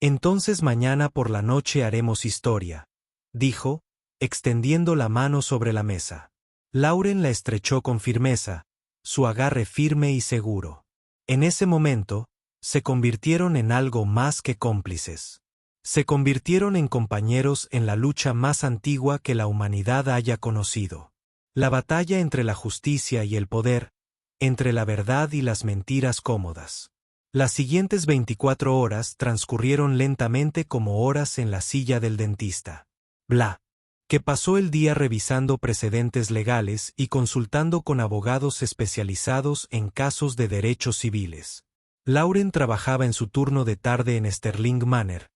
Entonces mañana por la noche haremos historia, dijo, extendiendo la mano sobre la mesa. Lauren la estrechó con firmeza, su agarre firme y seguro. En ese momento, se convirtieron en algo más que cómplices. Se convirtieron en compañeros en la lucha más antigua que la humanidad haya conocido. La batalla entre la justicia y el poder, entre la verdad y las mentiras cómodas. Las siguientes 24 horas transcurrieron lentamente como horas en la silla del dentista. Bla. Que pasó el día revisando precedentes legales y consultando con abogados especializados en casos de derechos civiles. Lauren trabajaba en su turno de tarde en Sterling Manor,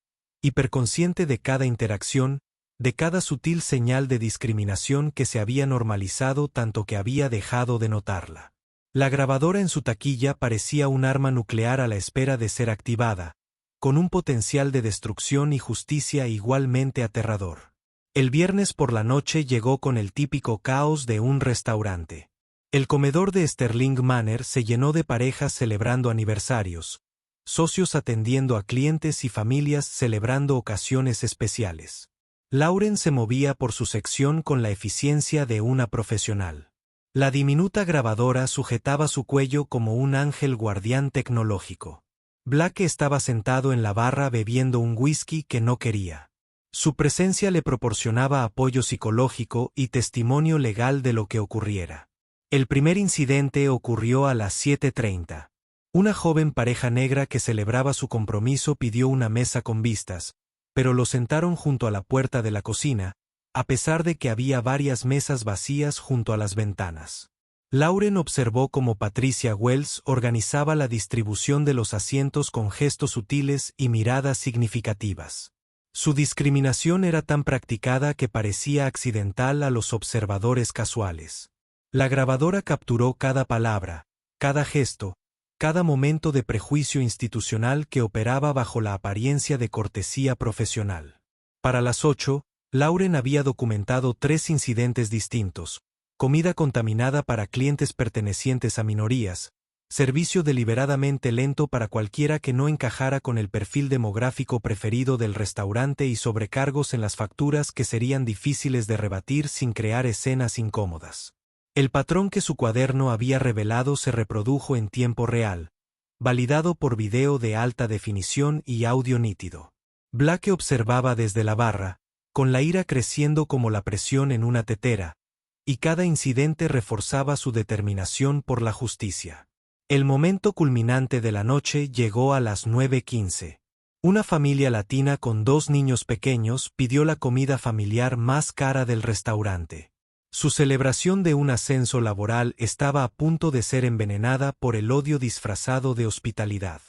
hiperconsciente de cada interacción, de cada sutil señal de discriminación que se había normalizado tanto que había dejado de notarla. La grabadora en su taquilla parecía un arma nuclear a la espera de ser activada, con un potencial de destrucción y justicia igualmente aterrador. El viernes por la noche llegó con el típico caos de un restaurante. El comedor de Sterling Manor se llenó de parejas celebrando aniversarios, socios atendiendo a clientes y familias celebrando ocasiones especiales. Lauren se movía por su sección con la eficiencia de una profesional. La diminuta grabadora sujetaba su cuello como un ángel guardián tecnológico. Blake estaba sentado en la barra bebiendo un whisky que no quería. Su presencia le proporcionaba apoyo psicológico y testimonio legal de lo que ocurriera. El primer incidente ocurrió a las 7:30. Una joven pareja negra que celebraba su compromiso pidió una mesa con vistas, pero lo sentaron junto a la puerta de la cocina, a pesar de que había varias mesas vacías junto a las ventanas. Lauren observó cómo Patricia Wells organizaba la distribución de los asientos con gestos sutiles y miradas significativas. Su discriminación era tan practicada que parecía accidental a los observadores casuales. La grabadora capturó cada palabra, cada gesto, cada momento de prejuicio institucional que operaba bajo la apariencia de cortesía profesional. Para las 8, Lauren había documentado 3 incidentes distintos: comida contaminada para clientes pertenecientes a minorías, servicio deliberadamente lento para cualquiera que no encajara con el perfil demográfico preferido del restaurante y sobrecargos en las facturas que serían difíciles de rebatir sin crear escenas incómodas. El patrón que su cuaderno había revelado se reprodujo en tiempo real, validado por video de alta definición y audio nítido. Blake observaba desde la barra, con la ira creciendo como la presión en una tetera, y cada incidente reforzaba su determinación por la justicia. El momento culminante de la noche llegó a las 9:15. Una familia latina con 2 niños pequeños pidió la comida familiar más cara del restaurante. Su celebración de un ascenso laboral estaba a punto de ser envenenada por el odio disfrazado de hospitalidad.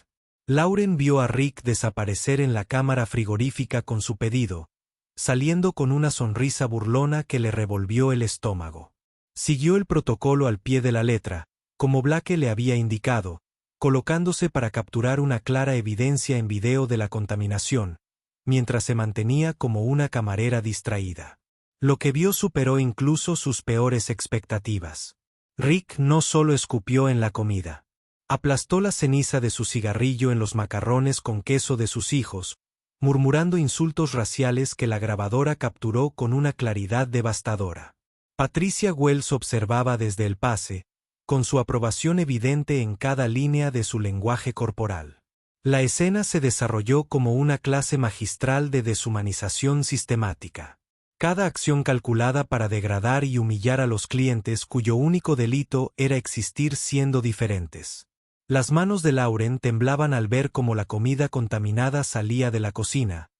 Lauren vio a Rick desaparecer en la cámara frigorífica con su pedido, saliendo con una sonrisa burlona que le revolvió el estómago. Siguió el protocolo al pie de la letra, como Blake le había indicado, colocándose para capturar una clara evidencia en video de la contaminación, mientras se mantenía como una camarera distraída. Lo que vio superó incluso sus peores expectativas. Rick no solo escupió en la comida. Aplastó la ceniza de su cigarrillo en los macarrones con queso de sus hijos, murmurando insultos raciales que la grabadora capturó con una claridad devastadora. Patricia Wells observaba desde el pase, con su aprobación evidente en cada línea de su lenguaje corporal. La escena se desarrolló como una clase magistral de deshumanización sistemática. Cada acción calculada para degradar y humillar a los clientes cuyo único delito era existir siendo diferentes. Las manos de Lauren temblaban al ver cómo la comida contaminada salía de la cocina,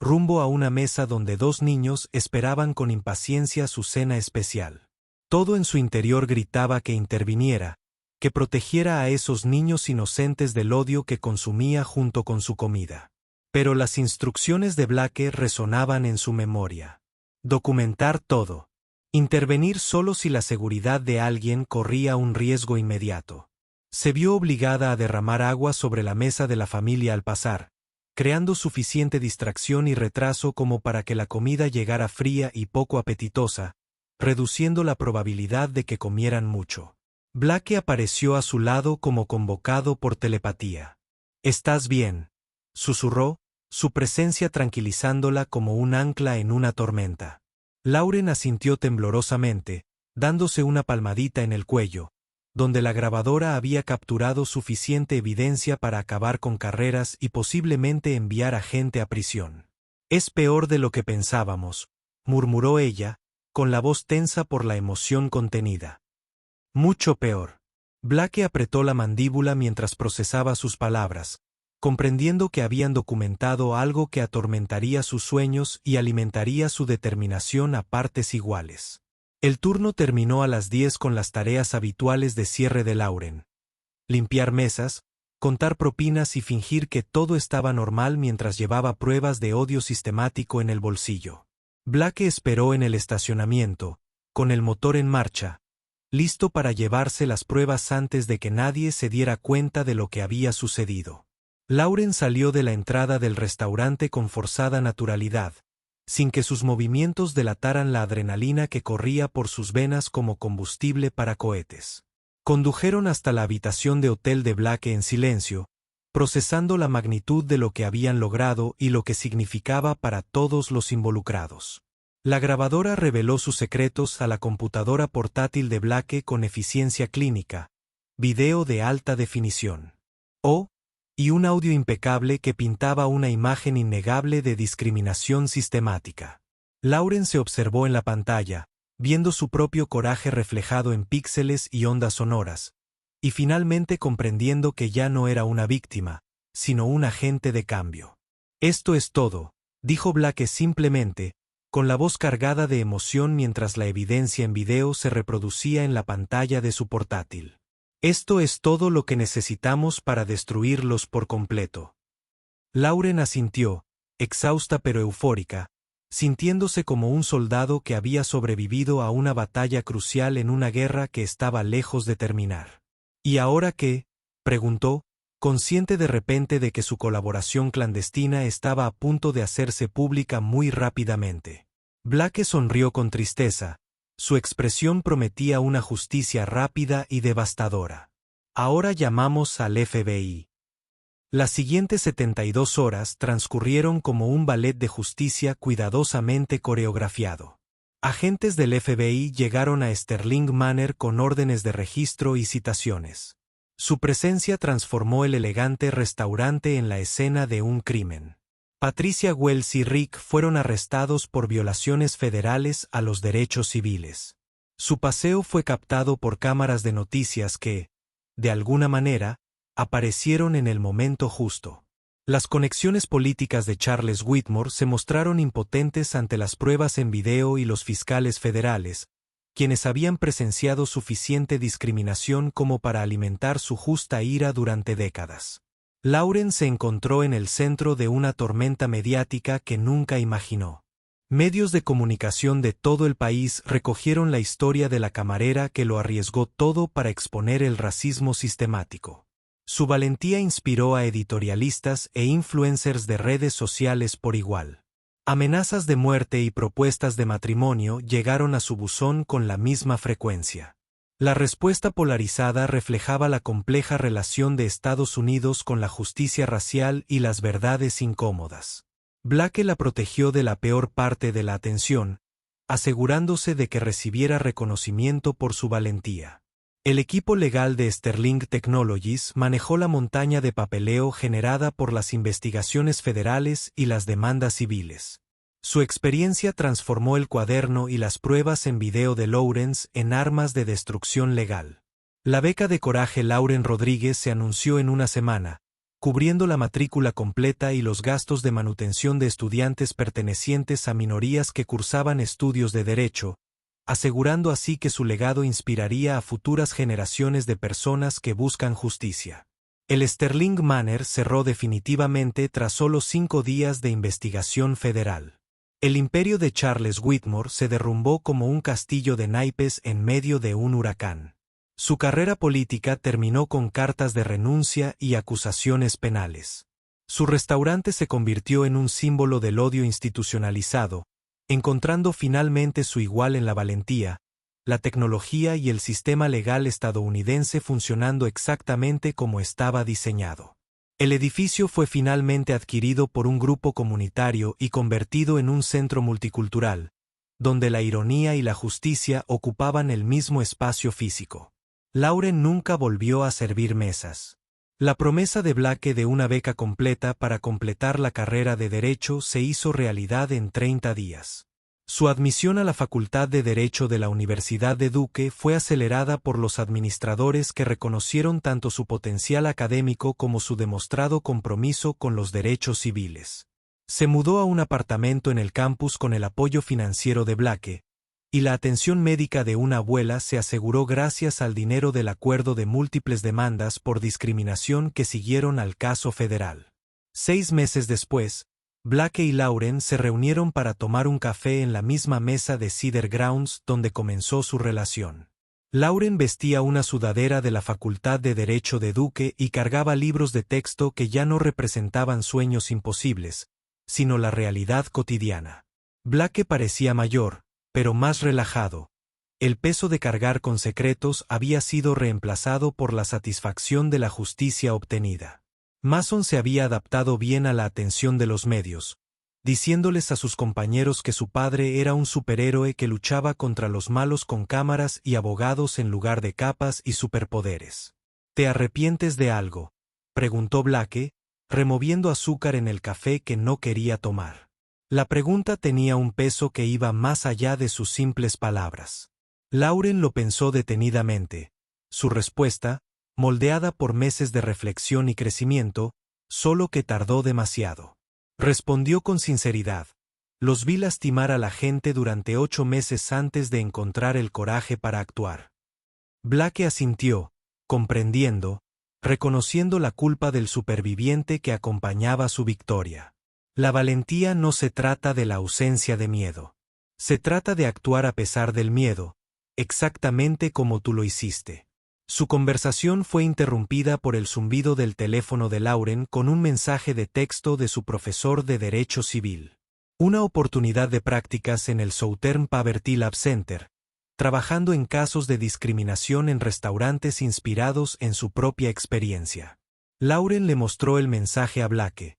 rumbo a una mesa donde 2 niños esperaban con impaciencia su cena especial. Todo en su interior gritaba que interviniera, que protegiera a esos niños inocentes del odio que consumía junto con su comida. Pero las instrucciones de Blake resonaban en su memoria. Documentar todo. Intervenir solo si la seguridad de alguien corría un riesgo inmediato. Se vio obligada a derramar agua sobre la mesa de la familia al pasar, creando suficiente distracción y retraso como para que la comida llegara fría y poco apetitosa, reduciendo la probabilidad de que comieran mucho. Blake apareció a su lado como convocado por telepatía. «¿Estás bien?», susurró, su presencia tranquilizándola como un ancla en una tormenta. Lauren asintió temblorosamente, dándose una palmadita en el cuello, donde la grabadora había capturado suficiente evidencia para acabar con carreras y posiblemente enviar a gente a prisión. «Es peor de lo que pensábamos», murmuró ella, con la voz tensa por la emoción contenida. «Mucho peor». Blake apretó la mandíbula mientras procesaba sus palabras, comprendiendo que habían documentado algo que atormentaría sus sueños y alimentaría su determinación a partes iguales. El turno terminó a las 10 con las tareas habituales de cierre de Lauren. Limpiar mesas, contar propinas y fingir que todo estaba normal mientras llevaba pruebas de odio sistemático en el bolsillo. Blake esperó en el estacionamiento, con el motor en marcha, listo para llevarse las pruebas antes de que nadie se diera cuenta de lo que había sucedido. Lauren salió de la entrada del restaurante con forzada naturalidad, sin que sus movimientos delataran la adrenalina que corría por sus venas como combustible para cohetes. Condujeron hasta la habitación de hotel de Blake en silencio, procesando la magnitud de lo que habían logrado y lo que significaba para todos los involucrados. La grabadora reveló sus secretos a la computadora portátil de Blake con eficiencia clínica, video de alta definición. Y un audio impecable que pintaba una imagen innegable de discriminación sistemática. Lauren se observó en la pantalla, viendo su propio coraje reflejado en píxeles y ondas sonoras, y finalmente comprendiendo que ya no era una víctima, sino un agente de cambio. «Esto es todo», dijo Blake simplemente, con la voz cargada de emoción mientras la evidencia en video se reproducía en la pantalla de su portátil. «Esto es todo lo que necesitamos para destruirlos por completo». Lauren asintió, exhausta pero eufórica, sintiéndose como un soldado que había sobrevivido a una batalla crucial en una guerra que estaba lejos de terminar. «¿Y ahora qué?», preguntó, consciente de repente de que su colaboración clandestina estaba a punto de hacerse pública muy rápidamente. Blake sonrió con tristeza. Su expresión prometía una justicia rápida y devastadora. «Ahora llamamos al FBI». Las siguientes 72 horas transcurrieron como un ballet de justicia cuidadosamente coreografiado. Agentes del FBI llegaron a Sterling Manor con órdenes de registro y citaciones. Su presencia transformó el elegante restaurante en la escena de un crimen. Patricia Wells y Rick fueron arrestados por violaciones federales a los derechos civiles. Su paseo fue captado por cámaras de noticias que, de alguna manera, aparecieron en el momento justo. Las conexiones políticas de Charles Whitmore se mostraron impotentes ante las pruebas en video y los fiscales federales, quienes habían presenciado suficiente discriminación como para alimentar su justa ira durante décadas. Lauren se encontró en el centro de una tormenta mediática que nunca imaginó. Medios de comunicación de todo el país recogieron la historia de la camarera que lo arriesgó todo para exponer el racismo sistemático. Su valentía inspiró a editorialistas e influencers de redes sociales por igual. Amenazas de muerte y propuestas de matrimonio llegaron a su buzón con la misma frecuencia. La respuesta polarizada reflejaba la compleja relación de Estados Unidos con la justicia racial y las verdades incómodas. Blake la protegió de la peor parte de la atención, asegurándose de que recibiera reconocimiento por su valentía. El equipo legal de Sterling Technologies manejó la montaña de papeleo generada por las investigaciones federales y las demandas civiles. Su experiencia transformó el cuaderno y las pruebas en video de Lawrence en armas de destrucción legal. La beca de coraje Lauren Rodríguez se anunció en una semana, cubriendo la matrícula completa y los gastos de manutención de estudiantes pertenecientes a minorías que cursaban estudios de derecho, asegurando así que su legado inspiraría a futuras generaciones de personas que buscan justicia. El Sterling Manor cerró definitivamente tras solo 5 días de investigación federal. El imperio de Charles Whitmore se derrumbó como un castillo de naipes en medio de un huracán. Su carrera política terminó con cartas de renuncia y acusaciones penales. Su restaurante se convirtió en un símbolo del odio institucionalizado, encontrando finalmente su igual en la valentía, la tecnología y el sistema legal estadounidense funcionando exactamente como estaba diseñado. El edificio fue finalmente adquirido por un grupo comunitario y convertido en un centro multicultural, donde la ironía y la justicia ocupaban el mismo espacio físico. Lauren nunca volvió a servir mesas. La promesa de Blake de una beca completa para completar la carrera de Derecho se hizo realidad en 30 días. Su admisión a la Facultad de Derecho de la Universidad de Duke fue acelerada por los administradores que reconocieron tanto su potencial académico como su demostrado compromiso con los derechos civiles. Se mudó a un apartamento en el campus con el apoyo financiero de Blake, y la atención médica de una abuela se aseguró gracias al dinero del acuerdo de múltiples demandas por discriminación que siguieron al caso federal. 6 meses después, Blake y Lauren se reunieron para tomar un café en la misma mesa de Cedar Grounds donde comenzó su relación. Lauren vestía una sudadera de la Facultad de Derecho de Duke y cargaba libros de texto que ya no representaban sueños imposibles, sino la realidad cotidiana. Blake parecía mayor, pero más relajado. El peso de cargar con secretos había sido reemplazado por la satisfacción de la justicia obtenida. Mason se había adaptado bien a la atención de los medios, diciéndoles a sus compañeros que su padre era un superhéroe que luchaba contra los malos con cámaras y abogados en lugar de capas y superpoderes. ¿Te arrepientes de algo?, preguntó Blake, removiendo azúcar en el café que no quería tomar. La pregunta tenía un peso que iba más allá de sus simples palabras. Lauren lo pensó detenidamente. Su respuesta, moldeada por meses de reflexión y crecimiento, solo que tardó demasiado. Respondió con sinceridad: los vi lastimar a la gente durante 8 meses antes de encontrar el coraje para actuar. Blake asintió, comprendiendo, reconociendo la culpa del superviviente que acompañaba su victoria. La valentía no se trata de la ausencia de miedo. Se trata de actuar a pesar del miedo, exactamente como tú lo hiciste. Su conversación fue interrumpida por el zumbido del teléfono de Lauren con un mensaje de texto de su profesor de Derecho Civil. Una oportunidad de prácticas en el Southern Poverty Lab Center, trabajando en casos de discriminación en restaurantes inspirados en su propia experiencia. Lauren le mostró el mensaje a Blake.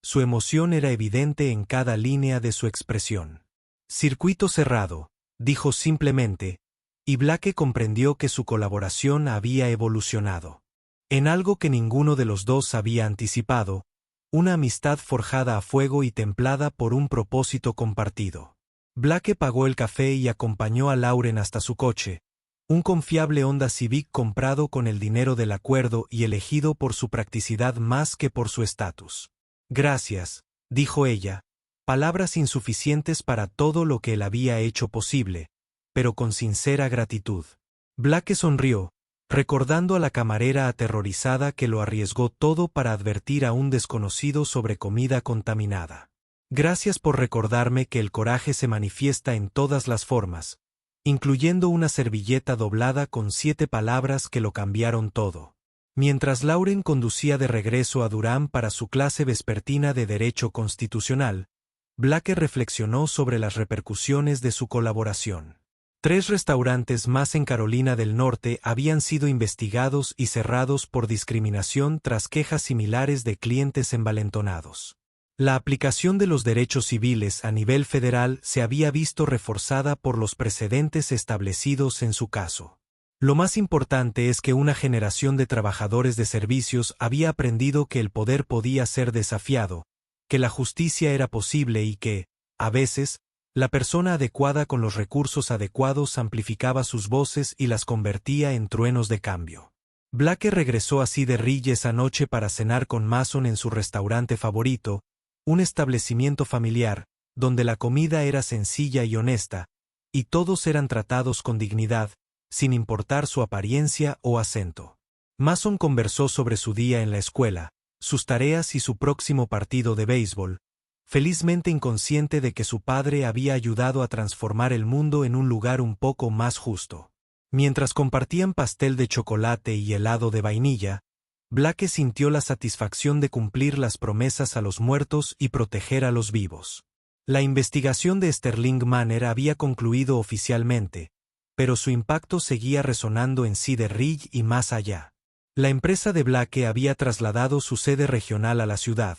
Su emoción era evidente en cada línea de su expresión. Circuito cerrado, dijo simplemente, y Blake comprendió que su colaboración había evolucionado en algo que ninguno de los dos había anticipado, una amistad forjada a fuego y templada por un propósito compartido. Blake pagó el café y acompañó a Lauren hasta su coche, un confiable Honda Civic comprado con el dinero del acuerdo y elegido por su practicidad más que por su estatus. Gracias, dijo ella, palabras insuficientes para todo lo que él había hecho posible, pero con sincera gratitud. Blake sonrió, recordando a la camarera aterrorizada que lo arriesgó todo para advertir a un desconocido sobre comida contaminada. Gracias por recordarme que el coraje se manifiesta en todas las formas, incluyendo una servilleta doblada con 7 palabras que lo cambiaron todo. Mientras Lauren conducía de regreso a Durham para su clase vespertina de Derecho Constitucional, Blake reflexionó sobre las repercusiones de su colaboración. 3 restaurantes más en Carolina del Norte habían sido investigados y cerrados por discriminación tras quejas similares de clientes envalentonados. La aplicación de los derechos civiles a nivel federal se había visto reforzada por los precedentes establecidos en su caso. Lo más importante es que una generación de trabajadores de servicios había aprendido que el poder podía ser desafiado, que la justicia era posible y que, a veces, la persona adecuada con los recursos adecuados amplificaba sus voces y las convertía en truenos de cambio. Blake regresó a Cedar Ridge esa noche para cenar con Mason en su restaurante favorito, un establecimiento familiar, donde la comida era sencilla y honesta, y todos eran tratados con dignidad, sin importar su apariencia o acento. Mason conversó sobre su día en la escuela, sus tareas y su próximo partido de béisbol, felizmente inconsciente de que su padre había ayudado a transformar el mundo en un lugar un poco más justo. Mientras compartían pastel de chocolate y helado de vainilla, Blake sintió la satisfacción de cumplir las promesas a los muertos y proteger a los vivos. La investigación de Sterling Manor había concluido oficialmente, pero su impacto seguía resonando en Cedar Ridge y más allá. La empresa de Blake había trasladado su sede regional a la ciudad,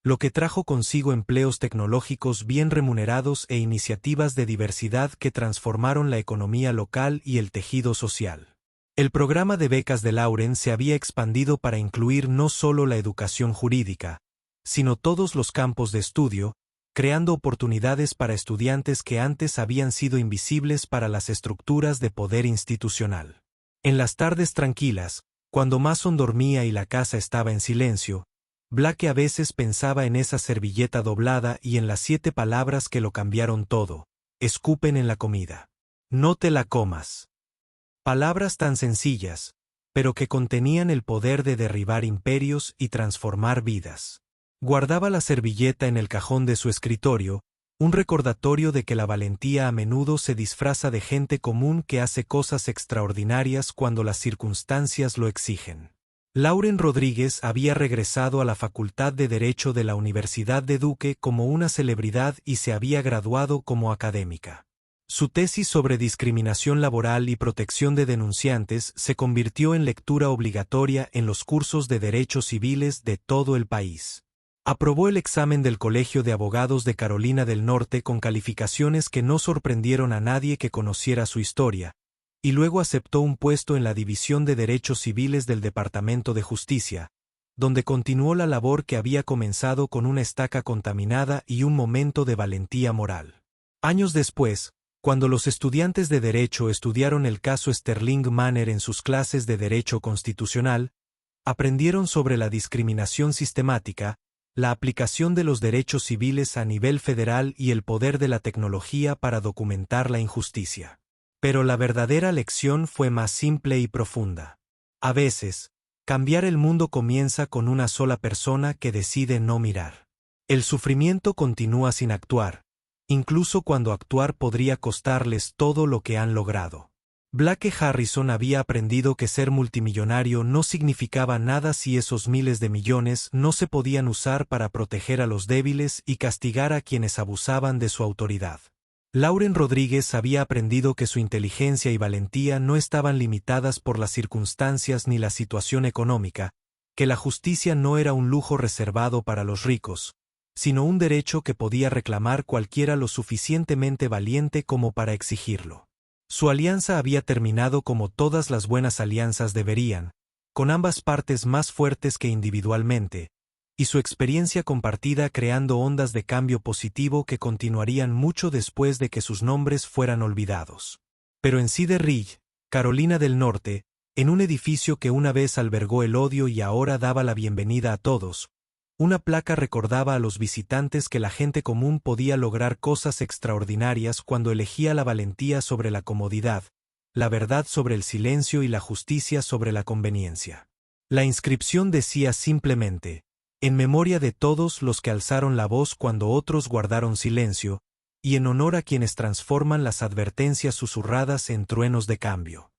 lo que trajo consigo empleos tecnológicos bien remunerados e iniciativas de diversidad que transformaron la economía local y el tejido social. El programa de becas de Lauren se había expandido para incluir no solo la educación jurídica, sino todos los campos de estudio, creando oportunidades para estudiantes que antes habían sido invisibles para las estructuras de poder institucional. En las tardes tranquilas, cuando Mason dormía y la casa estaba en silencio, Blake a veces pensaba en esa servilleta doblada y en las 7 palabras que lo cambiaron todo: escupen en la comida. No te la comas. Palabras tan sencillas, pero que contenían el poder de derribar imperios y transformar vidas. Guardaba la servilleta en el cajón de su escritorio, un recordatorio de que la valentía a menudo se disfraza de gente común que hace cosas extraordinarias cuando las circunstancias lo exigen. Lauren Rodríguez había regresado a la Facultad de Derecho de la Universidad de Duke como una celebridad y se había graduado como académica. Su tesis sobre discriminación laboral y protección de denunciantes se convirtió en lectura obligatoria en los cursos de derechos civiles de todo el país. Aprobó el examen del Colegio de Abogados de Carolina del Norte con calificaciones que no sorprendieron a nadie que conociera su historia, y luego aceptó un puesto en la División de Derechos Civiles del Departamento de Justicia, donde continuó la labor que había comenzado con una estaca contaminada y un momento de valentía moral. Años después, cuando los estudiantes de Derecho estudiaron el caso Sterling Manor en sus clases de Derecho Constitucional, aprendieron sobre la discriminación sistemática, la aplicación de los derechos civiles a nivel federal y el poder de la tecnología para documentar la injusticia. Pero la verdadera lección fue más simple y profunda. A veces, cambiar el mundo comienza con una sola persona que decide no mirar. El sufrimiento continúa sin actuar, incluso cuando actuar podría costarles todo lo que han logrado. Blake Harrison había aprendido que ser multimillonario no significaba nada si esos miles de millones no se podían usar para proteger a los débiles y castigar a quienes abusaban de su autoridad. Lauren Rodríguez había aprendido que su inteligencia y valentía no estaban limitadas por las circunstancias ni la situación económica, que la justicia no era un lujo reservado para los ricos, sino un derecho que podía reclamar cualquiera lo suficientemente valiente como para exigirlo. Su alianza había terminado como todas las buenas alianzas deberían, con ambas partes más fuertes que individualmente, y su experiencia compartida creando ondas de cambio positivo que continuarían mucho después de que sus nombres fueran olvidados. Pero en Cedar Ridge, Carolina del Norte, en un edificio que una vez albergó el odio y ahora daba la bienvenida a todos, una placa recordaba a los visitantes que la gente común podía lograr cosas extraordinarias cuando elegía la valentía sobre la comodidad, la verdad sobre el silencio y la justicia sobre la conveniencia. La inscripción decía simplemente: en memoria de todos los que alzaron la voz cuando otros guardaron silencio, y en honor a quienes transforman las advertencias susurradas en truenos de cambio.